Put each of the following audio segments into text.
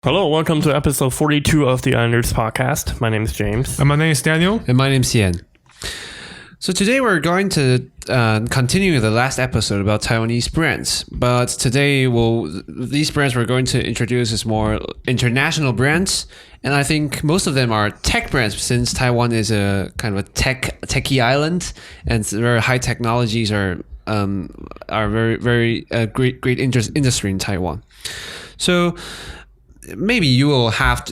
Hello, welcome to episode 42 of the Islanders podcast. My name is James. And my name is Daniel. And my name's Yen. So today we're going to continue the last episode about Taiwanese brands. But today, these brands we're going to introduce is more international brands. And I think most of them are tech brands, since Taiwan is a kind of a techie island, and very high technologies are very great industry in Taiwan. So maybe you will have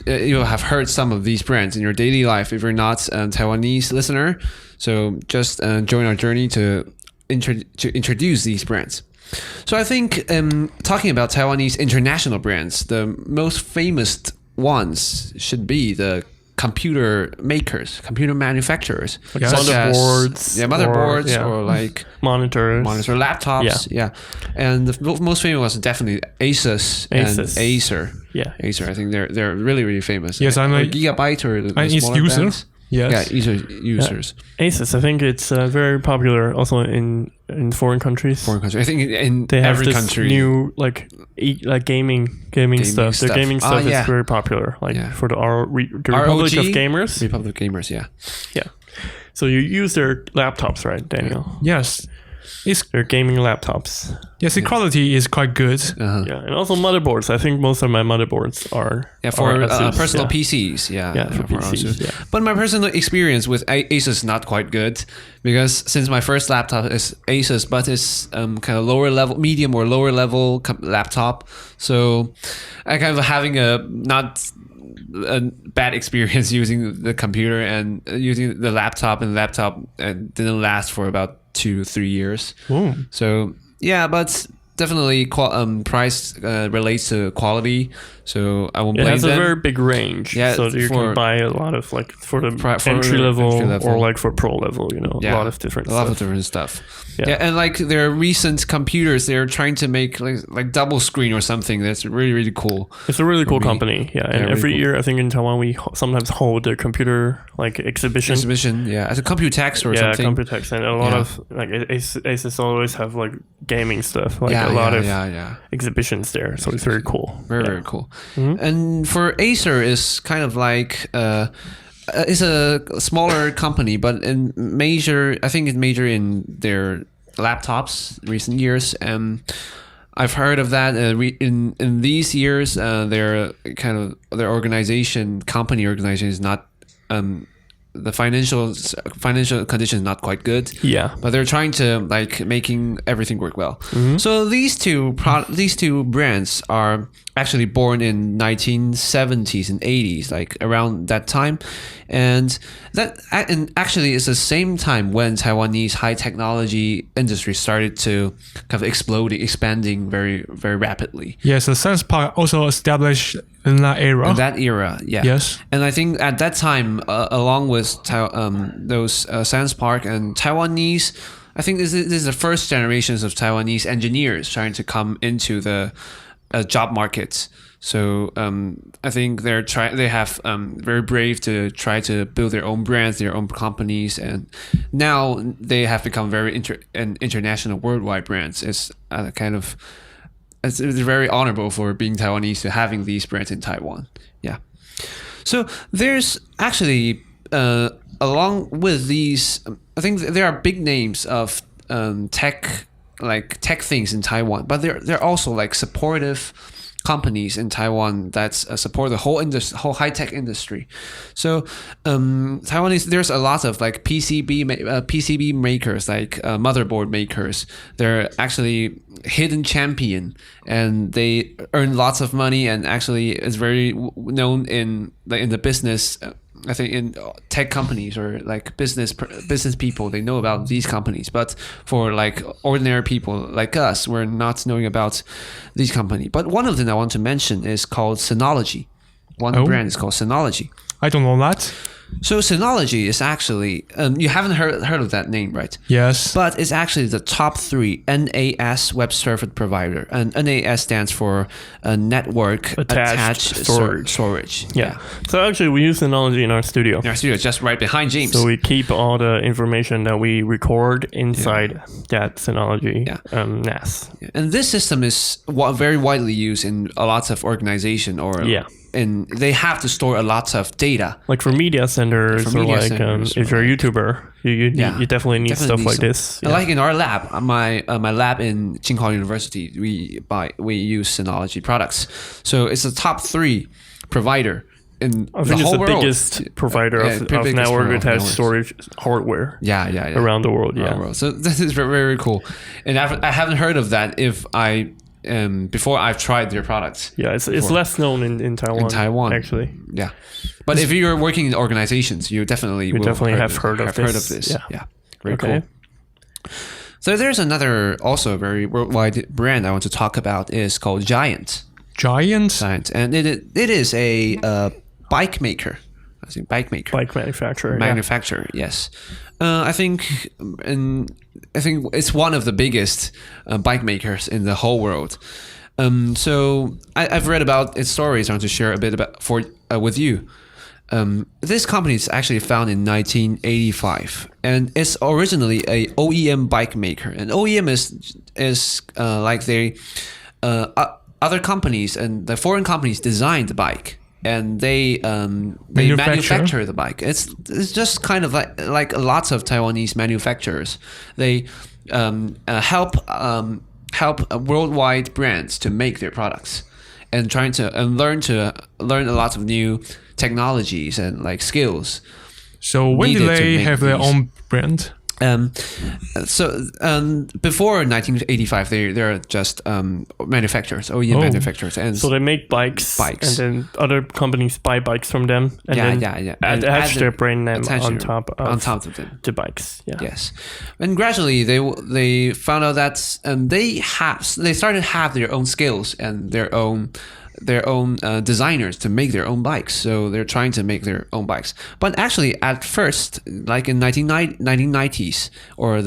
heard some of these brands in your daily life if you're not a Taiwanese listener. So just join our journey to introduce these brands. So I think talking about Taiwanese international brands, the most famous ones should be the computer manufacturers, like motherboards, or like monitors, laptops, and the most famous was definitely Asus and Acer. Acer, I think they're really famous. Yes, I'm like Gigabyte or the its users. Brands. Yes. Yeah, users. Asus, I think it's very popular also in foreign countries. I think in they have every this country. New gaming stuff. Their gaming stuff is very popular. For the Republic of Gamers. Republic of Gamers, yeah. So you use their laptops, right, Daniel? Yes. Their gaming laptops. Yes, the quality is quite good. Uh-huh. Yeah, and also motherboards. I think most of my motherboards are for Asus, personal PCs. For PCs. Yeah. But my personal experience with Asus is not quite good, because since my first laptop is Asus, but it's kind of medium or lower level laptop, so I kind of having a bad experience using the computer and using the laptop, and didn't last for about 2-3 years. Ooh. So but definitely price relates to quality, so I won't blame them. It has a very big range, so you can buy a lot of for entry level or for pro level, a lot of different stuff. And like their recent computers, they're trying to make like double screen or something. That's really cool. It's a really cool company, and every year I think in Taiwan we sometimes hold a computer exhibition, as a Computex or something. Computex, and a lot of Asus always have gaming stuff, a lot of exhibitions there, so it's very cool. Very cool. Mm-hmm. And for Acer is kind of like it's a smaller company, but I think it majored in their laptops recent years. I've heard of that. In these years, their company organization is not the financial condition is not quite good. Yeah, but they're trying to making everything work well. Mm-hmm. So these two brands are actually born in 1970s and 80s, around that time, and actually it's the same time when Taiwanese high technology industry started to kind of expanding very very rapidly. Yes, the Science Park also established in that era. Yes. And I think at that time, along with those Science Park and Taiwanese, I think this is the first generations of Taiwanese engineers trying to come into the job markets. So I think they have very brave to try to build their own brands, their own companies, and now they have become very international, worldwide brands. It's it's very honorable for being Taiwanese to having these brands in Taiwan. Yeah. So there's actually along with these, I think there are big names of tech things in Taiwan, but they're also supportive companies in Taiwan that support the whole high tech industry. So Taiwanese, there's a lot of PCB makers, motherboard makers. They're actually hidden champion, and they earn lots of money, and actually is very known in the business. I think in tech companies or business people, they know about these companies. But for ordinary people like us, we're not knowing about these companies. But one of them I want to mention is called Synology. One brand is called Synology. I don't know that. So Synology is actually, you haven't heard of that name, right? Yes. But it's actually the top 3 NAS web service provider. And NAS stands for Network Attached Storage. Yeah. So actually we use Synology in our studio. Just right behind James. So we keep all the information that we record inside that Synology NAS. And this system is very widely used in a lot of organization or and they have to store a lot of data. Like for media centers, or like if you're a YouTuber, you definitely need stuff like this. Yeah. Like in our lab, my lab in Tsinghua University, we use Synology products. So it's a top 3 provider in I think the whole world. It's the biggest provider of network attached storage hardware. Around the world. So this is very, very cool, and I haven't heard of that. If I before I've tried their products. Yeah, it's less known in Taiwan. In Taiwan, actually. Yeah, but if you're working in organizations, you definitely have heard of this. Yeah, very cool. So there's another also very worldwide brand I want to talk about is called Giant. Giant, and it is a bike maker. I think bike manufacturer. Yes. I think it's one of the biggest bike makers in the whole world. So I've read about its stories. I want to share a bit about with you. This company is actually founded in 1985, and it's originally a OEM bike maker. And OEM is like they other companies and the foreign companies design the bike. And they manufacture the bike. It's just kind of like lots of Taiwanese manufacturers. They help worldwide brands to make their products, and trying to learn a lot of new technologies and like skills. So when did they have their own brand? Before 1985, they're just manufacturers, OEM manufacturers, and so they make bikes, and then other companies buy bikes from them, and attach their brand name on top of them. The bikes. Yeah. Yes, and gradually they found out that they started to have their own skills and their own designers to make their own bikes. So they're trying to make their own bikes. But actually, at first, like in 1990s or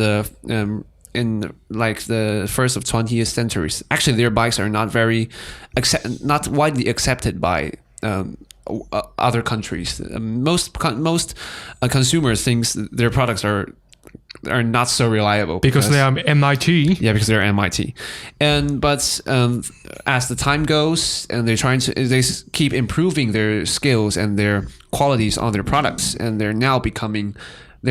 in like the first of 20th centuries, actually their bikes are not not widely accepted by other countries. Most consumers thinks their products are not so reliable because they are MIT. Yeah, because they're MIT. But as the time goes, and they keep improving their skills and their qualities on their products, and they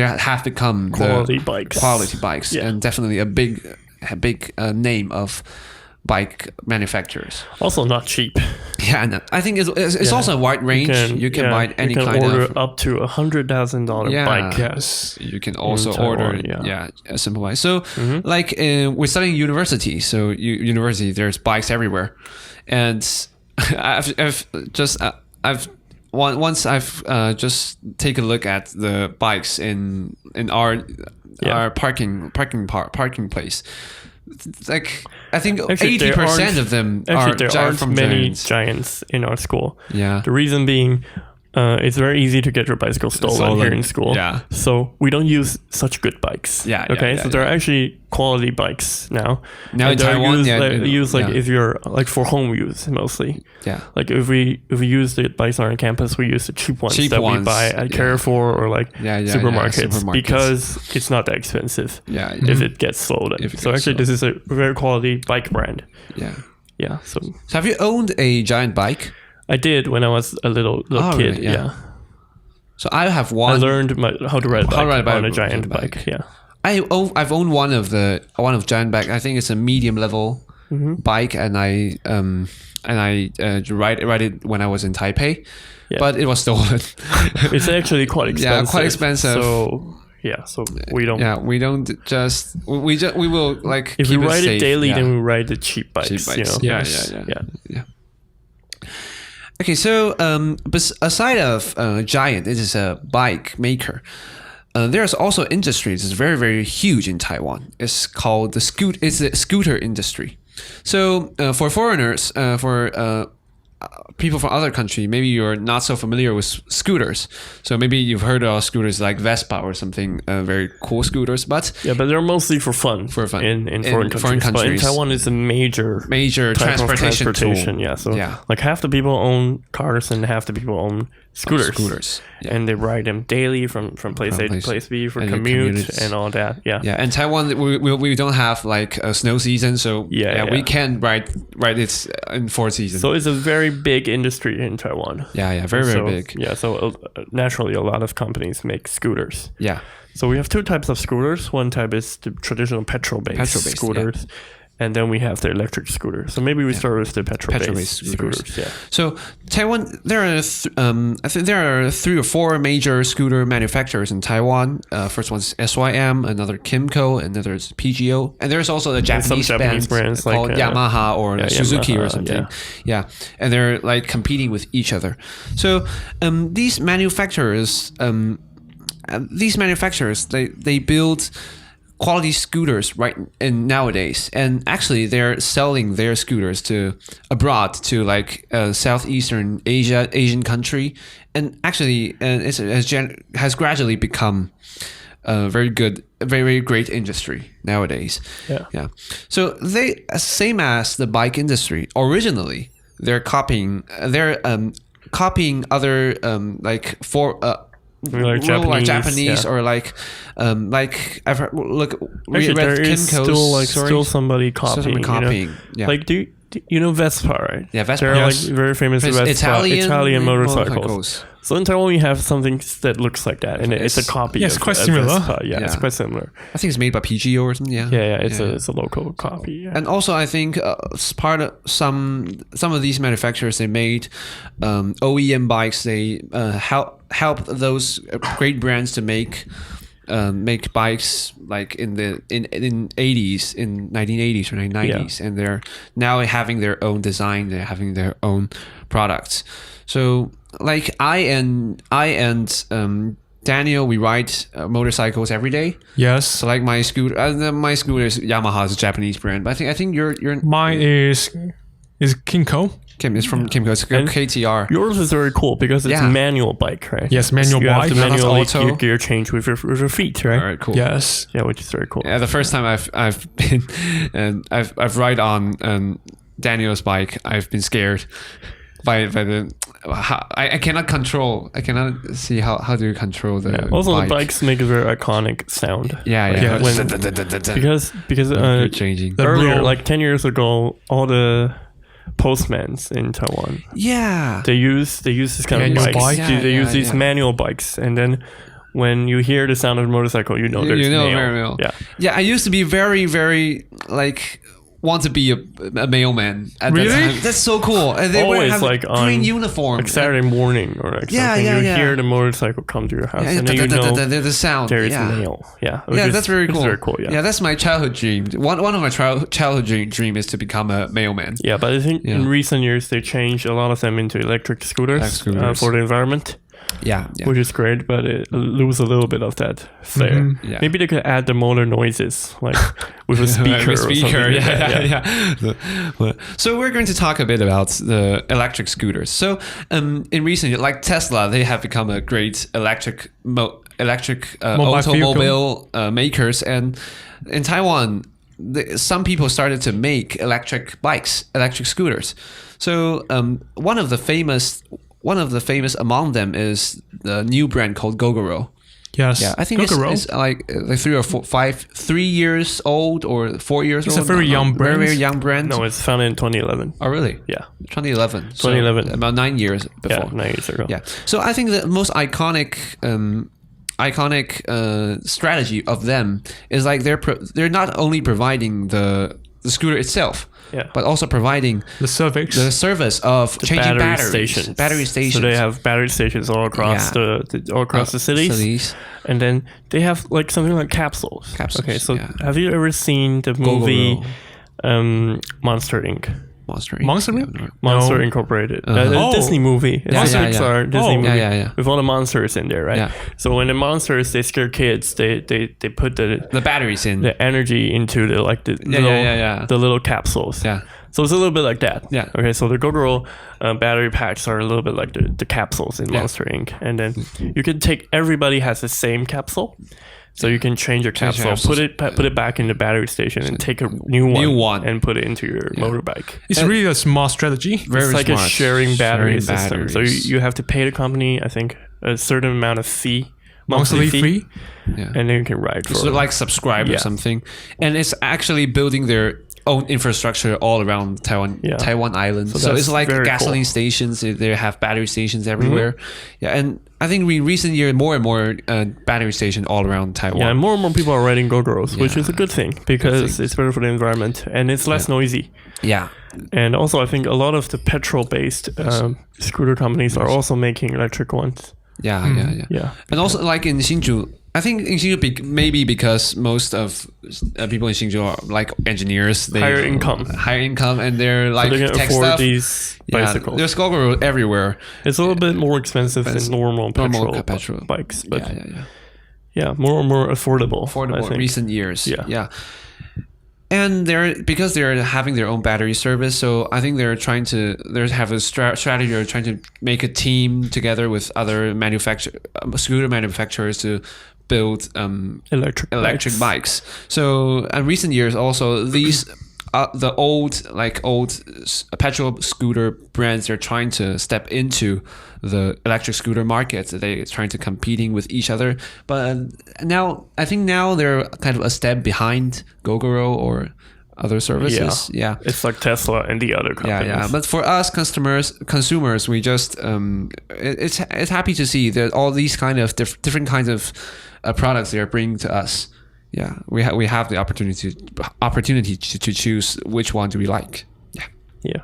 have become quality bikes, and definitely a big name of bike manufacturers. Also not cheap. Yeah, no, I think it's also a wide range. You can buy any kind order of up to $100,000 bike. Yes, you can also order a simple bike. So like we're studying university, so university there's bikes everywhere, and I've just take a look at the bikes in our parking place. Like I think 80% of them there aren't from many Giants in our school. Yeah. The reason being, it's very easy to get your bicycle stolen here in school. Yeah. So we don't use such good bikes. Yeah. So there are actually quality bikes now. Now in Taiwan, if you're like for home use mostly. Yeah. Like if we use the bikes on our campus, we use the cheap ones we buy at Carrefour or like supermarkets because it's not that expensive. Yeah. If it gets stolen. So actually, this is a very quality bike brand. Yeah. Yeah. So have you owned a Giant bike? I did when I was a little kid. Really? Yeah. So I have one. I learned how to ride a bike on a Giant bike. Yeah. I've owned one of Giant bike. I think it's a medium level bike, and I ride it when I was in Taipei, but it was stolen. It's actually quite expensive. Yeah, quite expensive. So we don't. Yeah, we will like. If keep we ride it daily, yeah. then we ride the cheap bikes. You know? Yeah. Okay, so aside of Giant, it is a bike maker. There's also industries that's very, very huge in Taiwan. It's called the scooter industry. So for foreigners, for people from other country, maybe you're not so familiar with scooters. So maybe you've heard of scooters like Vespa or something, very cool scooters. But they're mostly for fun. In foreign countries. But in Taiwan, it's a major transportation tool. Yeah, so like half the people own cars and half the people own scooters. And they ride them daily from place A to place B for commute and all that. Yeah. And Taiwan, we don't have like a snow season, so we can ride it in 4 seasons. So it's a very big big industry in Taiwan. Yeah, very big. Yeah, so naturally, a lot of companies make scooters. Yeah. So we have two types of scooters. One type is the traditional petrol-based scooters. Yeah. And then we have the electric scooter. So maybe we start with the petrol-based scooters. Yeah. So Taiwan, there are I think there are 3 or 4 major scooter manufacturers in Taiwan. First one's SYM, another Kimco, another is PGO, and there's also the Japanese brands called like, Yamaha or Suzuki Yamaha, or something. Yeah, and they're like competing with each other. So these manufacturers, they build quality scooters nowadays, and actually they're selling their scooters to abroad, to like southeastern Asian country, and actually it has gradually become a very good, very great industry nowadays. Yeah. So they, same as the bike industry, originally they're copying other like Japanese or like I've heard, actually, there is still somebody copying. Yeah. Like do you know Vespa, right? Yeah, Vespa. They're like very famous Italian motorcycles. So in Taiwan we have something that looks like that, and it's a copy. Yeah, it's quite similar. Vespa. Yeah, it's quite similar. I think it's made by PGO or something. Yeah. It's a local copy. Yeah. And also, I think part of some of these manufacturers, they made OEM bikes. They help those great brands to make bikes like in 1980s or 1990s, and they're now having their own design. They're having their own products. So like I and Daniel, we ride motorcycles every day. Yes. So like my scooter is Yamaha's Japanese brand, but I think you're mine is Kimco. It's from Kimco. It's KTR. Yours is very cool because it's a manual bike, right? Yes, manual you bike. You have to manually gear change with your feet, right? All right, cool. Yes. Yeah, which is very cool. Yeah, the first time I've been and I've ride on Daniel's bike, I've been scared by the. I cannot control. I cannot see how do you control the. Also, bike. the bikes make a very iconic sound. Yeah. Because changing earlier, like 10 years ago, all the postmans in Taiwan. Yeah. They use this kind manual of bikes. bike? They use these manual bikes, and then when you hear the sound of the motorcycle, you know there's mail. Yeah. I used to be very, very like want to be a mailman at really? that time. That's so cool. And they always have like green on uniform. Like Saturday morning or like something. You hear the motorcycle come to your house, and then you know the sound. There is mail. That's very cool. Very cool. Yeah, that's my childhood dream. One of my childhood dream is to become a mailman. Yeah, but I think in recent years they changed a lot of them into electric scooters. For the environment. Yeah, which is great, but it loses a little bit of that flair. Mm-hmm. Yeah. Maybe they could add the motor noises, like with a speaker. or something yeah. So we're going to talk a bit about the electric scooters. So in recent years, like Tesla, they have become a great electric automobile makers, and in Taiwan, some people started to make electric bikes, electric scooters. So one of the famous among them is the new brand called Gogoro. Yes. Yeah, I think it's like 3 years old or 4 years old. It's a very young brand. Very young brand. No, it's founded in 2011. Oh, really? Yeah. 2011. 2011. So about 9 years before. Yeah, 9 years ago. Yeah. So I think the most iconic strategy of them is like they're not only providing the scooter itself, but also providing the service of changing battery stations. So they have battery stations all across the cities, and then they have like something like capsules. Okay, so have you ever seen the movie Monster Inc? Monster Incorporated. The Disney movie. It's a Pixar Disney movie with all the monsters in there, right? Yeah. So when the monsters they scare kids, they put the batteries in the energy into the little capsules. Yeah. So it's a little bit like that. Yeah. Okay. So the Gogoro battery packs are a little bit like the capsules in Monster Inc. And then you can take everybody has the same capsule. So you can change your capsule, put it back in the battery station, and take a new one and put it into your motorbike. It's really a smart strategy. It's like a sharing battery system. So you have to pay the company, I think, a certain amount of monthly fee, and then you can ride for like subscribe or something. And it's actually building their own infrastructure all around Taiwan Island. So it's like gasoline stations. They have battery stations everywhere. Yeah, and I think in recent years, more and more battery stations all around Taiwan. Yeah, and more people are riding Gogoros, which is a good thing because it's better for the environment and it's less noisy. Yeah. And also, I think a lot of the petrol-based scooter companies are also making electric ones. Yeah. And also, like in Hsinchu, I think in Hsinchu, maybe because most of people in Hsinchu are like engineers, higher income, and they're like so they can tech afford stuff. These bicycles. There's Gogoro everywhere. It's a little bit more expensive than normal petrol bikes, but more and more affordable. In recent years. Yeah. And because they're having their own battery service, so I think they have a strategy. They're trying to make a team together with other scooter manufacturers to build electric bikes. So in recent years, also these the old petrol scooter brands, they're trying to step into the electric scooter market. They're trying to competing with each other. But now they're kind of a step behind Gogoro or other services. Yeah. It's like Tesla and the other companies. Yeah. But for us consumers, we just it's happy to see that all these kind of different kinds of products they are bringing to us. Yeah, we have the opportunity to choose which one do we like. Yeah.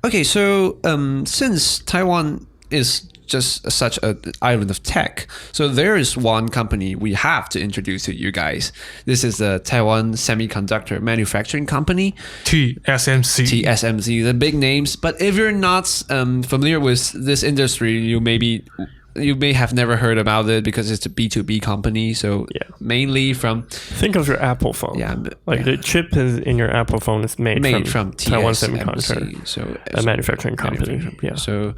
Okay, so since Taiwan is just such an island of tech, so there is one company we have to introduce to you guys. This is the Taiwan Semiconductor Manufacturing Company, TSMC. TSMC, the big names. But if you're not familiar with this industry, you may have never heard about it because it's a B2B company. So mainly think of your Apple phone. The chip in your Apple phone is made from Taiwan Semiconductor, so a manufacturing company. Yeah. So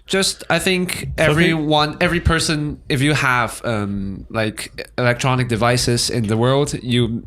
just I think every person, if you have like electronic devices in the world, you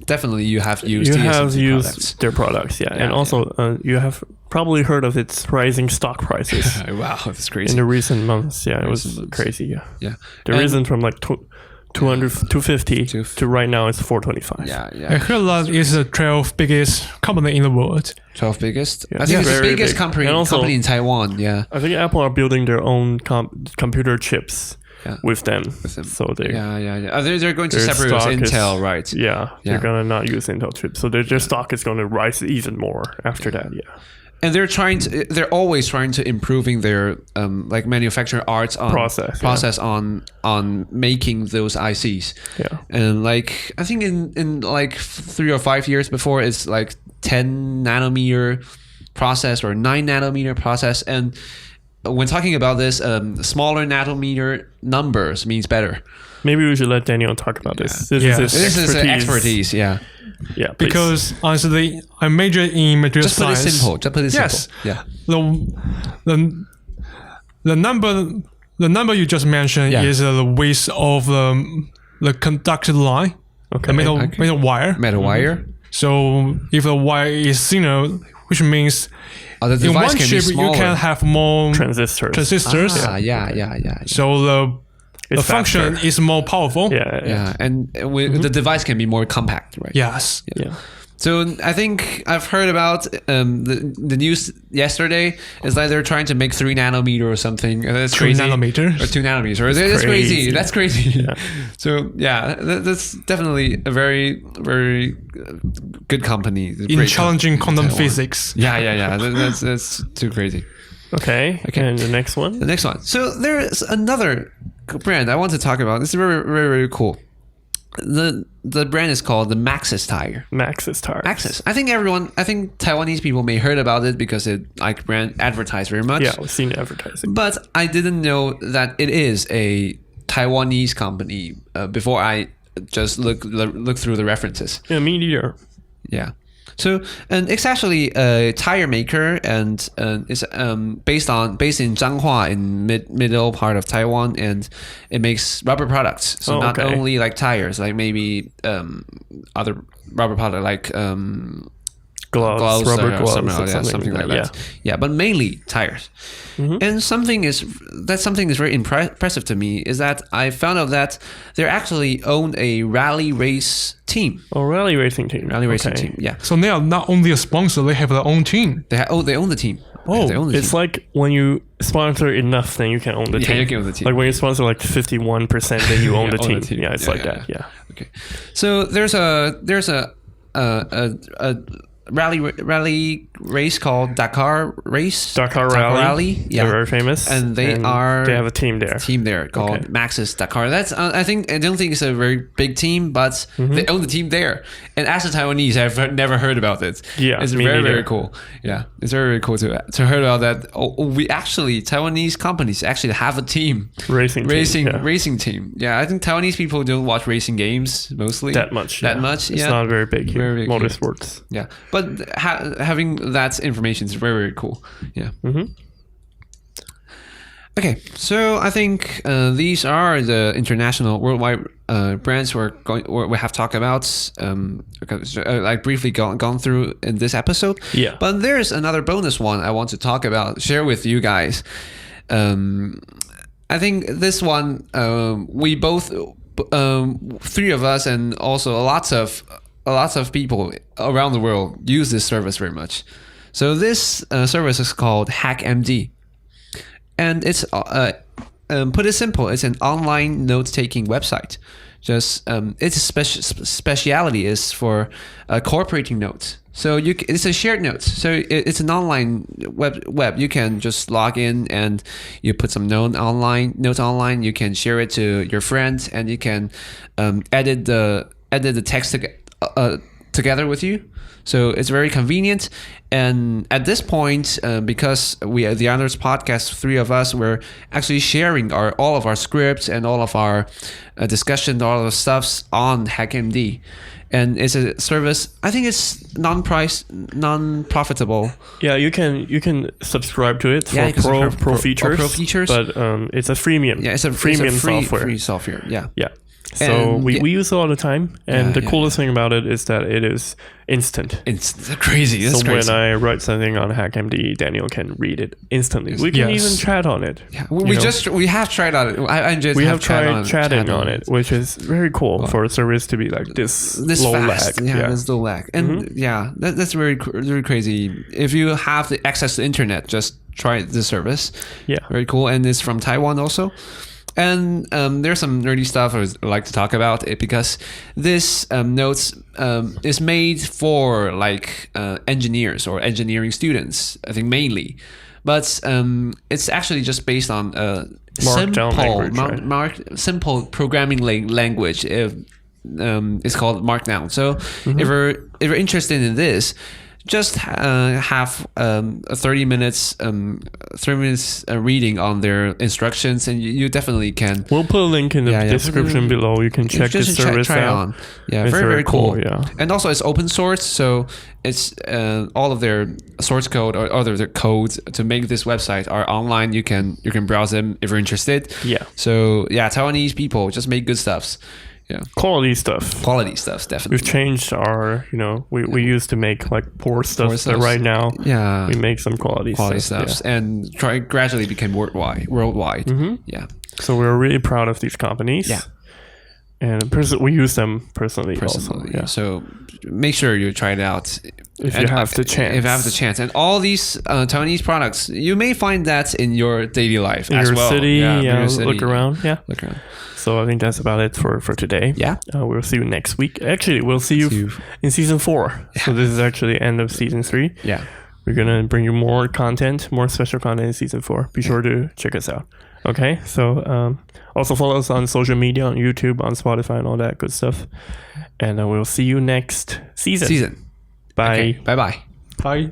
have used their products. And also you have probably heard of its rising stock prices. Wow, that's crazy. In the recent months, it was crazy. Yeah. The reason from like 250 to right now it's 425. I heard that it's the 12th biggest company in the world. 12th biggest? I think it's the biggest company in Taiwan. Yeah. I think Apple are building their own computer chips. With them. So they're going to separate with Intel, right? They're gonna not use Intel chips, so their stock is going to rise even more after that. And they're always trying to improving their like manufacturing arts on process on making those ICs. And like I think in like 3 or 5 years before, it's like 10 nanometer process or 9 nanometer process. And when talking about this, smaller nanometer numbers means better. Maybe we should let Daniel talk about this. This is expertise. Yeah, because honestly, I majored in material science. Just put it simple. Yeah. The number you just mentioned is the width of the conductor line. Okay. The metal wire. Metal wire. So if the wire is thinner, which means the in one chip you can have more transistors. So the function is more powerful. And the device can be more compact, right? Yes. So I think I've heard about the news yesterday is that they're trying to make 3 nanometer or something. That's 3 crazy. nanometer or 2 nanometers. That's crazy. That's crazy. So that's definitely a very, very good company. In challenging quantum physics. That's too crazy. Okay. And the next one? The next one. So there's another brand I want to talk about. This is very, very, very cool. The brand is called the Maxxis tire. Maxxis. I think Taiwanese people may heard about it because it like brand advertised very much. Yeah, we've seen advertising. But I didn't know that it is a Taiwanese company before I just look through the references. Yeah, me neither. Yeah. So, and it's actually a tire maker, and it's based in Changhua in middle part of Taiwan, and it makes rubber products. So not only like tires, like maybe other rubber product like gloves, rubber gloves, something like that. Yeah, but mainly tires. And something is very impressive to me is that I found out that they actually own a rally race team. Rally racing team. Yeah. So they are not only a sponsor; they have their own team. They own the team. It's like when you sponsor enough, then you can own the team. You can own the team. Like when you sponsor like 51%, then you own the team. Yeah, it's like that. Yeah. Okay. So there's a rally race called Dakar Rally. Yeah, they're very famous, and they have a team there called Maxis Dakar. That's I don't think it's a very big team, but they own the team there. And as a Taiwanese, I've never heard about it. Yeah, it's very cool. Yeah, it's very cool to hear about that. We actually Taiwanese companies actually have a team, racing team. Yeah, I think Taiwanese people don't watch racing games mostly that much. It's not very big here. Very big motorsports. Yeah, but having that information is very cool. Yeah. Okay, so I think these are the international worldwide brands we have talked about, like briefly gone through in this episode. Yeah. But there's another bonus one I want to talk about, share with you guys. I think this one we both, three of us, and also lots of people around the world use this service very much. So this service is called HackMD. And it's put it simple, it's an online note-taking website. Just its speciality is for cooperating notes. So it's a shared notes. So it's an online web. You can just log in and you put some notes online. You can share it to your friends, and you can edit the text together with you. So it's very convenient. And at this point, because we are the Honors Podcast, three of us, we're actually sharing all of our scripts and all of our discussion, all of the stuffs on HackMD. And it's a service, I think it's non-profitable. Yeah, you can subscribe to it for pro features. But it's a freemium. Yeah, it's a free software. Yeah. Yeah. So we use it all the time, and the coolest thing about it is that it is instant. It's crazy. That's crazy. When I write something on HackMD, Daniel can read it instantly. We can even chat on it. Yeah, we have tried on it. We have tried chatting on it, which is very cool for a service to be like this low fast. lag. Yeah, this low lag, and that's very crazy. If you have the access to internet, just try the service. Yeah, very cool, and it's from Taiwan also. And there's some nerdy stuff I would like to talk about it, because this notes is made for like engineers or engineering students, I think mainly. But it's actually just based on simple programming language. It's called Markdown. So if you're interested in this, just have a 30 minutes reading on their instructions, and you definitely can. We'll put a link in the description below. You can check the service out. Yeah, very cool. Yeah, and also it's open source, so it's all of their source code or other their codes to make this website are online. You can browse them if you're interested. Yeah. So Taiwanese people just make good stuffs. Yeah, quality stuff, definitely. We've changed our, we used to make like poor stuff, but right now, we make some quality stuff, and gradually became worldwide. Yeah. So we're really proud of these companies. Yeah. And we use them personally. Also. Yeah. So make sure you try it out if you have the chance. And all these Taiwanese products, you may find that in your daily life in as your well. City. Look around. Yeah. Look around. So I think that's about it for today. Yeah. We'll see you next week. Actually, we'll see you in season 4. Yeah. So this is actually the end of season 3. Yeah. We're going to bring you more special content in season 4. Be sure to check us out. Okay. So also follow us on social media, on YouTube, on Spotify, and all that good stuff. And we'll see you next season. Bye. Okay. Bye-bye. Bye.